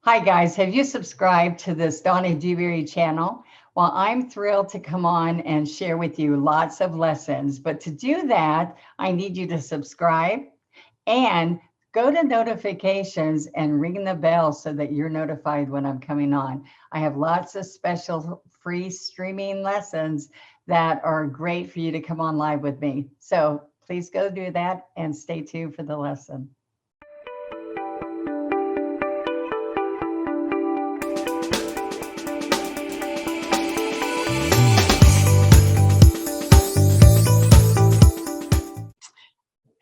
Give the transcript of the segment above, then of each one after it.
Hi guys, have you subscribed to this Donna Dewberry channel? Well, I'm thrilled to come on and share with you lots of lessons, but to do that, I need you to subscribe and go to notifications and ring the bell so that you're notified when I'm coming on. I have lots of special free streaming lessons that are great for you to come on live with me. So please go do that and stay tuned for the lesson.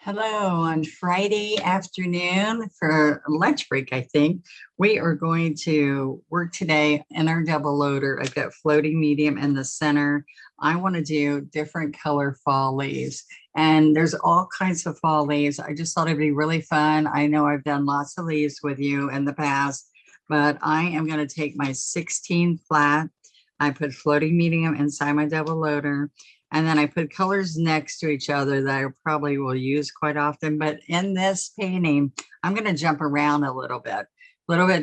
Hello, on Friday afternoon for lunch break, I think, we are going to work today in our double loader. I've got floating medium in the center. I want to do different color fall leaves, and there's all kinds of fall leaves. I just thought it'd be really fun. I know I've done lots of leaves with you in the past, but I am going to take my 16 flat. I put floating medium inside my double loader. And then I put colors next to each other that I probably will use quite often. But in this painting, I'm going to jump around a little bit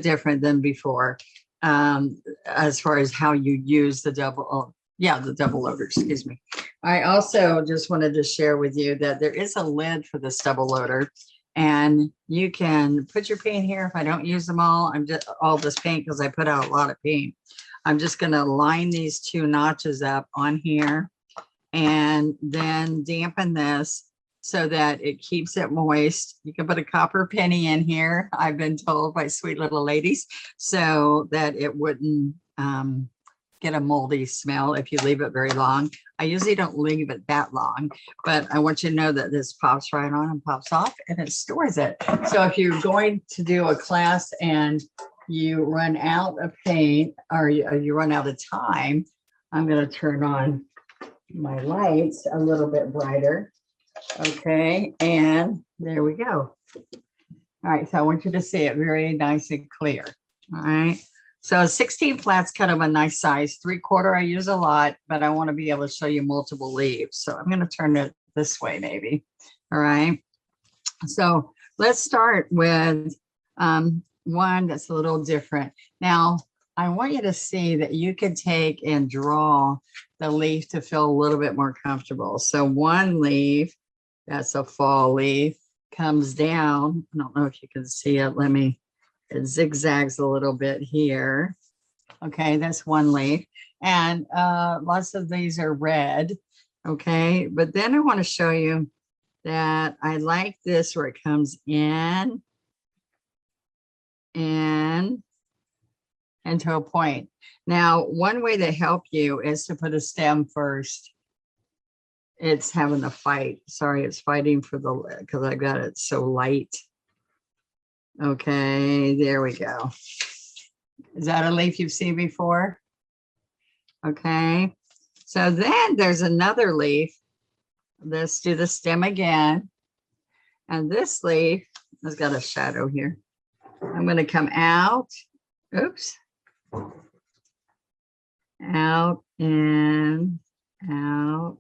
different than before, as far as how you use the double loader, excuse me. I also just wanted to share with you that there is a lid for this double loader, and you can put your paint here. If I don't use them all, I'm just all this paint because I put out a lot of paint. I'm just going to line these two notches up on here, and then dampen this so that it keeps it moist. You can put a copper penny in here, I've been told by sweet little ladies, so that it wouldn't get a moldy smell if you leave it very long. I usually don't leave it that long, but I want you to know that this pops right on and pops off, and it stores it. So if you're going to do a class and you run out of paint, or you run out of time, I'm going to turn on my lights a little bit brighter. Okay, and there we go. All right, so I want you to see it very nice and clear. All right, so 16 flats, kind of a nice size. 3/4 I use a lot, but I want to be able to show you multiple leaves, so I'm going to turn it this way maybe. All right, so let's start with one that's a little different. Now I want you to see that you can take and draw the leaf to feel a little bit more comfortable. So one leaf, that's a fall leaf, comes down. I don't know if you can see it. It zigzags a little bit here. Okay, that's one leaf. And lots of these are red. Okay, but then I want to show you that I like this where it comes in and to a point. Now, one way to help you is to put a stem first. It's having a fight. Sorry, it's fighting for the, because I got it so light. Okay, there we go. Is that a leaf you've seen before? Okay, so then there's another leaf. Let's do the stem again. And this leaf has got a shadow here. I'm going to come out. Oops. Out and out.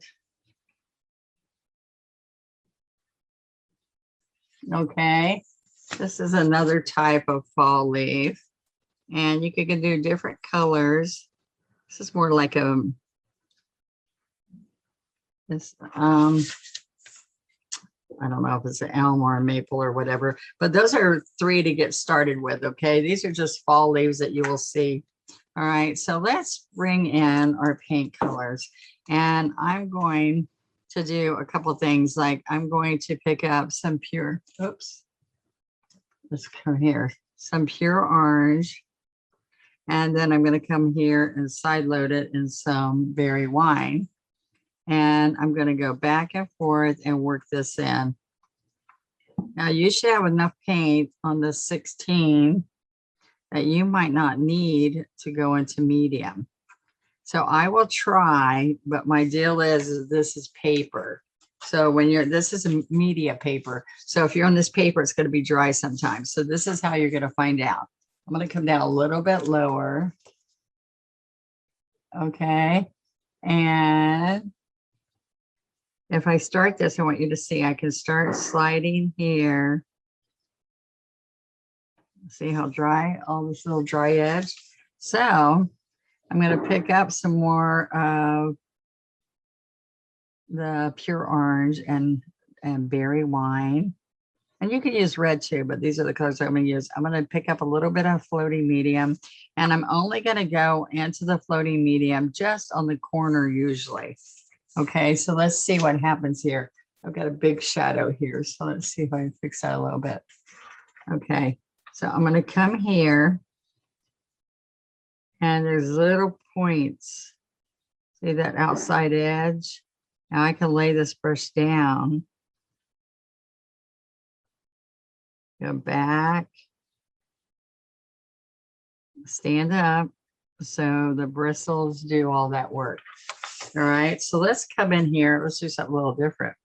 Okay, this is another type of fall leaf, and you can do different colors. This is more like this I don't know if it's an elm or a maple or whatever, but those are 3 to get started with. Okay, these are just fall leaves that you will see. All right, so let's bring in our paint colors, and I'm going to do a couple of things. Like I'm going to pick up some pure, let's come here, some pure orange, and then I'm going to come here and side load it in some berry wine, and I'm going to go back and forth and work this in. Now you should have enough paint on the 16 that you might not need to go into medium. So I will try, but my deal is this is paper. So when this is a media paper. So if you're on this paper, it's going to be dry sometimes. So this is how you're going to find out. I'm going to come down a little bit lower. Okay. And if I start this, I want you to see I can start sliding here. See how dry, all this little dry edge. So I'm going to pick up some more of the pure orange and berry wine. And you could use red too, but these are the colors I'm going to use. I'm going to pick up a little bit of floating medium, and I'm only going to go into the floating medium just on the corner usually. Okay, so let's see what happens here. I've got a big shadow here, so let's see if I can fix that a little bit. Okay, so I'm going to come here, and there's little points. See that outside edge? Now I can lay this brush down. Go back, stand up, so the bristles do all that work. All right, so let's come in here. Let's do something a little different.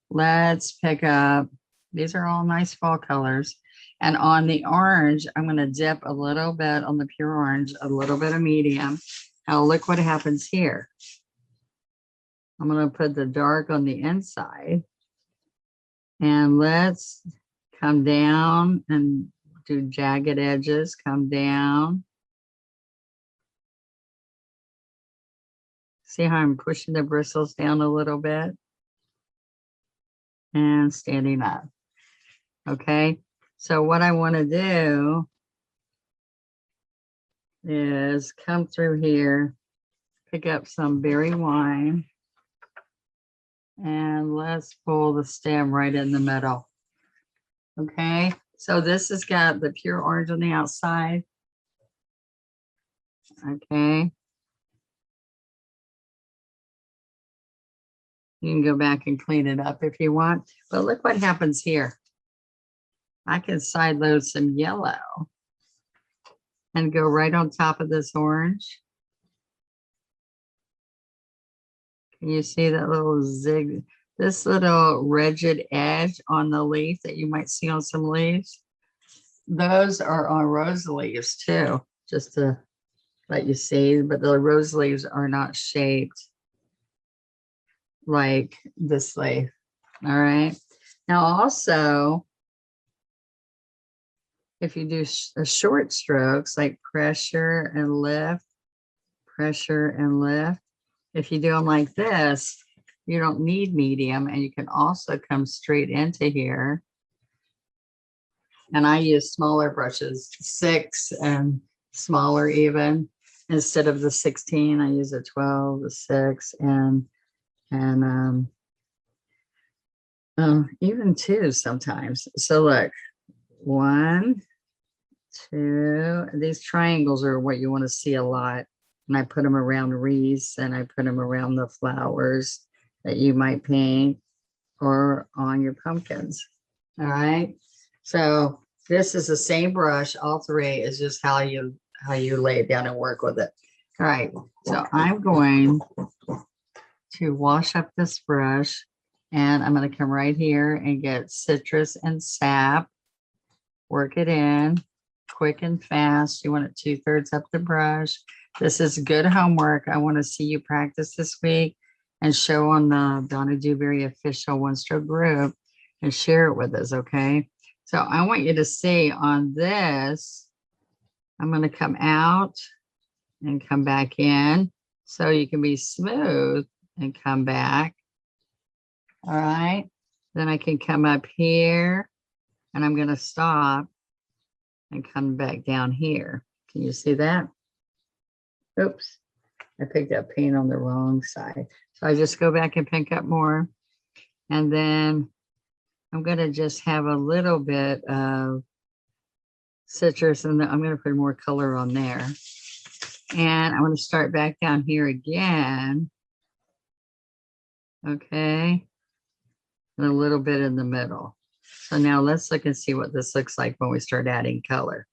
Let's pick up, these are all nice fall colors. And on the orange, I'm going to dip a little bit on the pure orange, a little bit of medium. Now look what happens here. I'm going to put the dark on the inside. And let's come down and do jagged edges, come down. See how I'm pushing the bristles down a little bit and standing up. Okay, so what I want to do is come through here, pick up some berry wine, and let's pull the stem right in the middle. Okay, so this has got the pure orange on the outside. Okay. You can go back and clean it up if you want, but look what happens here. I can side load some yellow and go right on top of this orange. Can you see that little zig? This little rigid edge on the leaf that you might see on some leaves, those are on rose leaves too, just to let you see, but the rose leaves are not shaped like this leaf. All right. Now also, if you do short strokes like pressure and lift, if you do them like this, you don't need medium, and you can also come straight into here. And I use smaller brushes, 6 and smaller even. Instead of the 16, I use a 12, a 6, and even 2 sometimes. So look, 1, 2, these triangles are what you want to see a lot. And I put them around wreaths, and I put them around the flowers that you might paint or on your pumpkins. All right. So this is the same brush. All 3 is just how you lay it down and work with it. All right. So I'm going to wash up this brush, and I'm going to come right here and get citrus and sap, work it in quick and fast. You want it 2/3 up the brush. This is good homework. I want to see you practice this week and show on the Donna Dewberry official one-stroke group and share it with us, okay? So I want you to see on this, I'm going to come out and come back in so you can be smooth and come back. All right. Then I can come up here, and I'm going to stop and come back down here. Can you see that? Oops, I picked up paint on the wrong side. So I just go back and pick up more. And then I'm going to just have a little bit of citrus, and I'm going to put more color on there. And I'm going to start back down here again. Okay. And a little bit in the middle. So now let's look and see what this looks like when we start adding color.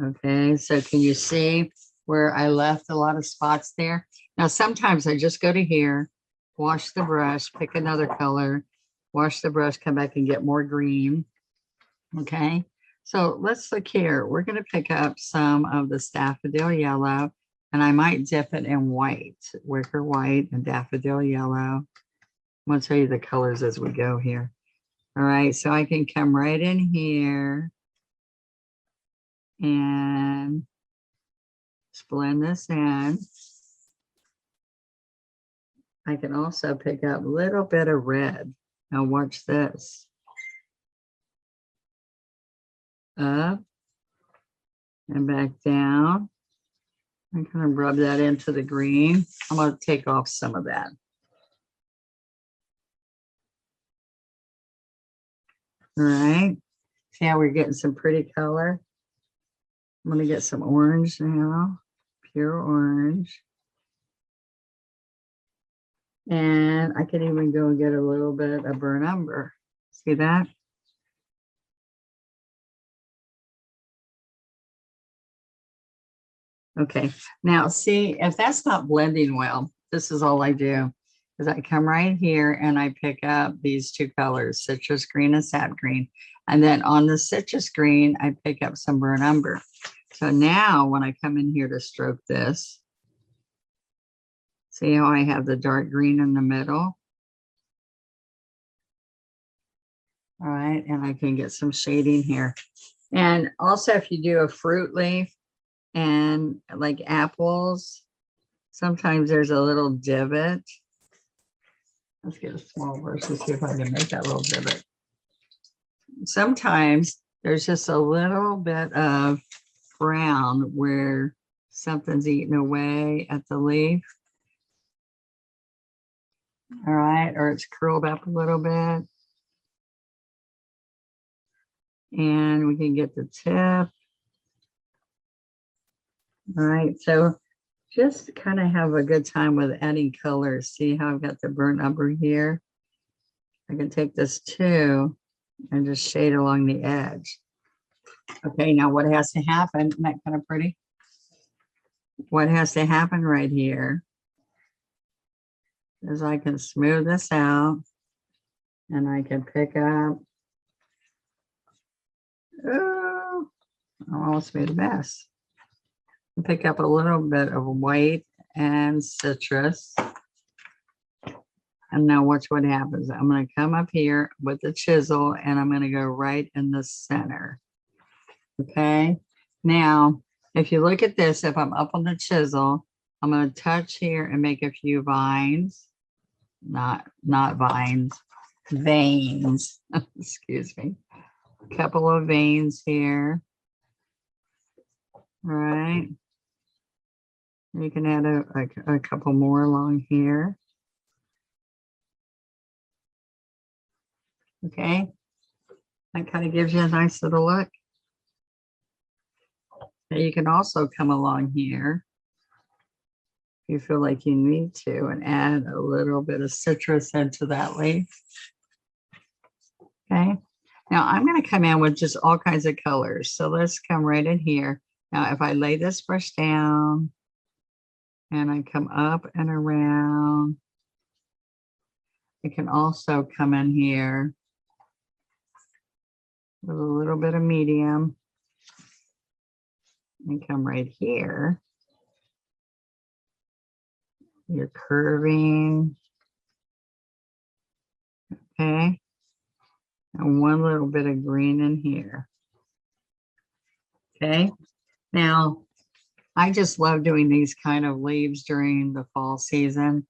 Okay, so can you see where I left a lot of spots there? Now, sometimes I just go to here, wash the brush, pick another color, wash the brush, come back and get more green. Okay, so let's look here. We're going to pick up some of the daffodil yellow, and I might dip it in white, wicker white and daffodil yellow. I'm going to tell you the colors as we go here. All right, so I can come right in here And just blend this in. I can also pick up a little bit of red. Now watch this. Up and back down. I'm going to rub that into the green. I'm going to take off some of that. All right. See how we're getting some pretty color? I'm going to get some orange now, pure orange. And I can even go and get a little bit of burnt umber. See that? Okay, now see, if that's not blending well, this is all I do, is I come right here and I pick up these two colors, citrus green and sap green. And then on the citrus green, I pick up some burnt umber. So now when I come in here to stroke this, see how I have the dark green in the middle? All right, and I can get some shading here. And also if you do a fruit leaf and like apples, sometimes there's a little divot. Let's get a small brush and see if I can make that little divot. Sometimes there's just a little bit of brown where something's eaten away at the leaf. All right, or it's curled up a little bit. And we can get the tip. All right, so just kind of have a good time with adding colors. See how I've got the burnt umber here? I can take this too and just shade along the edge. Okay, now what has to happen? Isn't that kind of pretty? What has to happen right here is I can smooth this out and I can pick up, oh, I almost made a mess. Pick up a little bit of white and citrus. And now watch what happens. I'm going to come up here with the chisel and I'm going to go right in the center. Okay. Now, if you look at this, if I'm up on the chisel, I'm going to touch here and make a few vines. Not vines, veins. Excuse me. A couple of veins here. All right. You can add a couple more along here. Okay, that kind of gives you a nice little look. Now you can also come along here if you feel like you need to and add a little bit of citrus into that leaf. Okay, now I'm going to come in with just all kinds of colors. So let's come right in here. Now, if I lay this brush down and I come up and around, I can also come in here with a little bit of medium and come right here. You're curving. Okay. And one little bit of green in here. Okay. Now, I just love doing these kind of leaves during the fall season.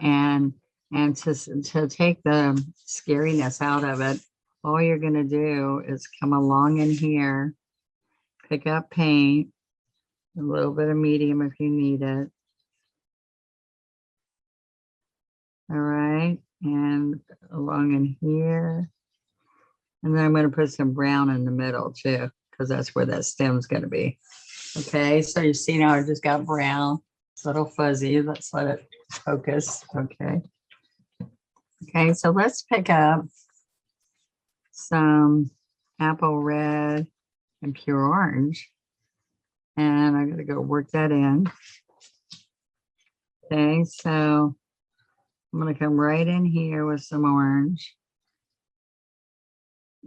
And to take the scariness out of it, all you're going to do is come along in here, pick up paint, a little bit of medium if you need it. All right, and along in here. And then I'm going to put some brown in the middle too, because that's where that stem's going to be. Okay, so you see now I just got brown. It's a little fuzzy. Let's let it focus. Okay. Okay, so let's pick up some apple red and pure orange. And I'm going to go work that in. Okay, so I'm going to come right in here with some orange.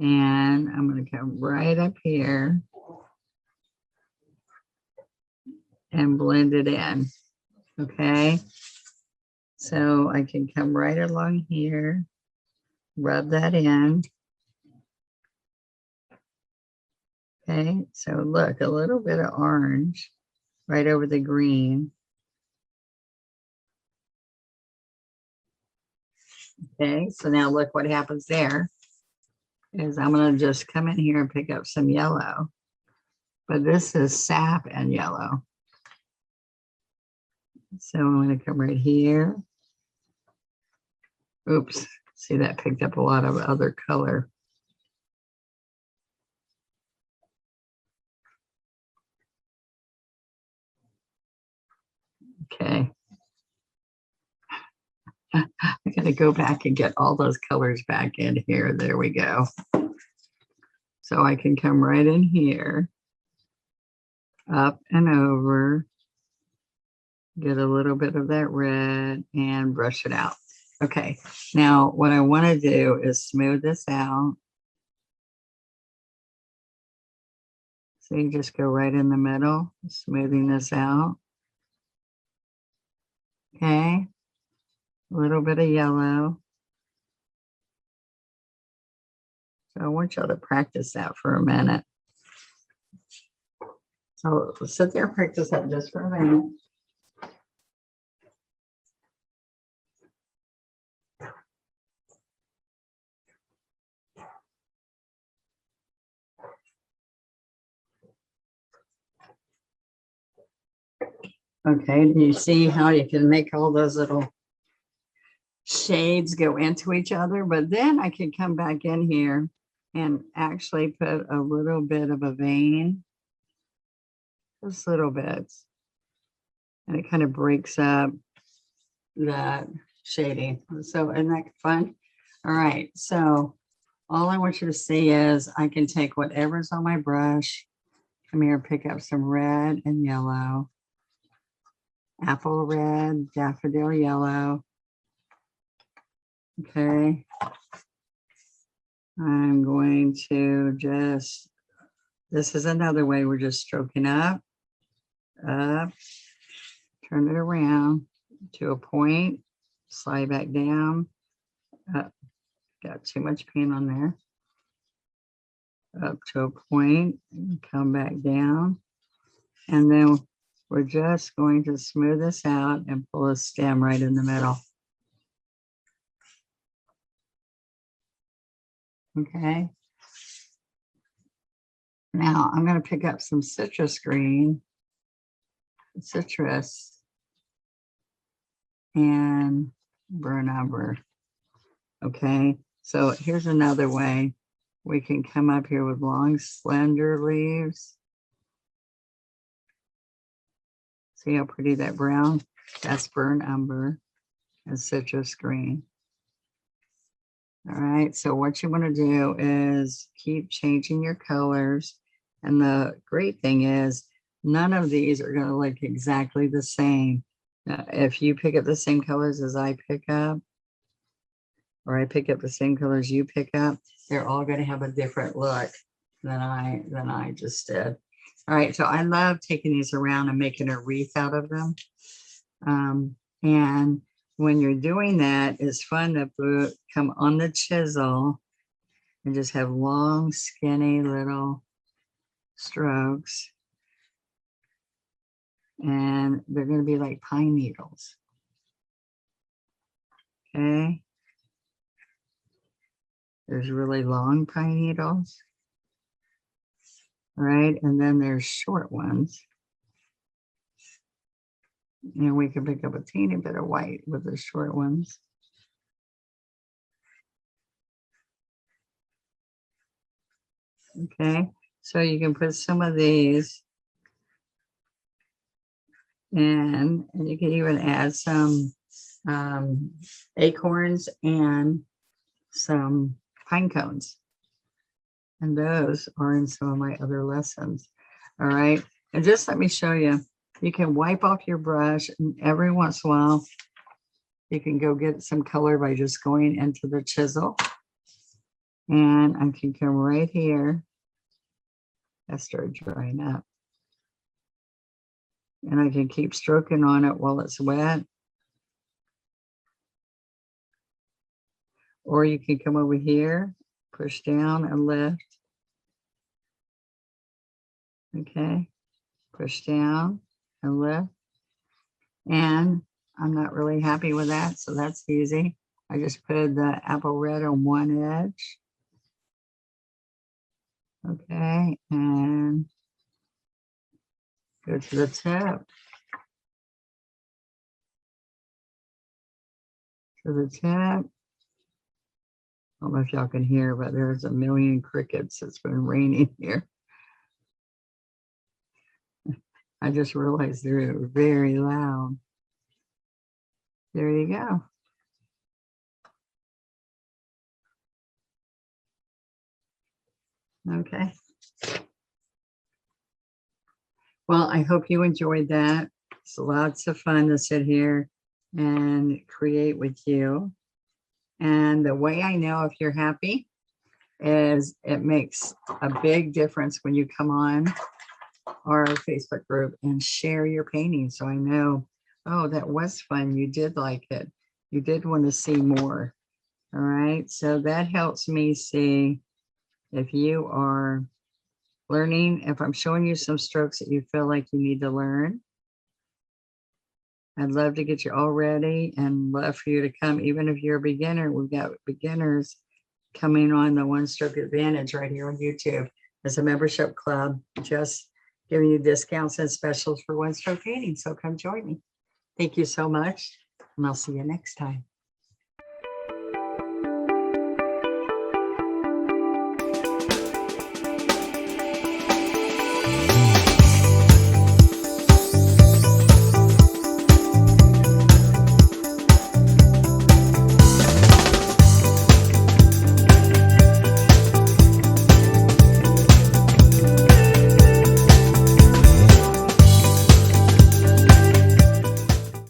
And I'm going to come right up here and blend it in. Okay, so I can come right along here, rub that in. Okay, so look, a little bit of orange right over the green. Okay, so now look what happens there is I'm going to just come in here and pick up some yellow, but this is sap and yellow. So I'm going to come right here. Oops, see that picked up a lot of other color. Okay. I got to go back and get all those colors back in here. There we go. So I can come right in here, up and over, get a little bit of that red and brush it out. Okay, now what I want to do is smooth this out. So you just go right in the middle, smoothing this out. Okay, a little bit of yellow. So I want y'all to practice that for a minute. So sit there and practice that just for a minute. Okay, do you see how you can make all those little shades go into each other? But then I can come back in here and actually put a little bit of a vein, just little bits, and it kind of breaks up that shading. So isn't that fun? All right, so all I want you to see is I can take whatever's on my brush, come here and pick up some red and yellow, apple red, daffodil yellow. Okay. I'm going to just, this is another way we're just stroking up, turn it around to a point, slide back down, up, got too much paint on there, up to a point, come back down, and then we're just going to smooth this out and pull a stem right in the middle. Okay. Now I'm going to pick up some citrus green, citrus, and burnt umber. Okay, so here's another way we can come up here with long, slender leaves. See how pretty that brown? That's burnt umber and citrus green. All right, so what you want to do is keep changing your colors. And the great thing is none of these are going to look exactly the same. If you pick up the same colors as I pick up, or I pick up the same colors you pick up, they're all going to have a different look than I just did. All right, so I love taking these around and making a wreath out of them. And when you're doing that, it's fun to come on the chisel and just have long, skinny little strokes. And they're going to be like pine needles. Okay. There's really long pine needles. Right, and then there's short ones. And we can pick up a teeny bit of white with the short ones. Okay, so you can put some of these in, and you can even add some acorns and some pine cones. And those are in some of my other lessons. All right, and just let me show you. You can wipe off your brush, and every once in a while, you can go get some color by just going into the chisel. And I can come right here. I start drying up. And I can keep stroking on it while it's wet. Or you can come over here, push down and lift. Okay, push down and lift. And I'm not really happy with that, so that's easy. I just put the apple red on one edge. Okay, and go to the tip. To the tip. I don't know if y'all can hear, but there's a million crickets. It's been raining here. I just realized they're very loud. There you go. Okay. Well, I hope you enjoyed that. It's lots of fun to sit here and create with you. And the way I know if you're happy is it makes a big difference when you come on our Facebook group and share your painting. So I know, oh, that was fun. You did like it. You did want to see more. All right. So that helps me see if you are learning, if I'm showing you some strokes that you feel like you need to learn. I'd love to get you all ready and love for you to come, even if you're a beginner. We've got beginners coming on the One Stroke Advantage right here on YouTube as a membership club, just giving you discounts and specials for one stroke painting. So come join me. Thank you so much, and I'll see you next time.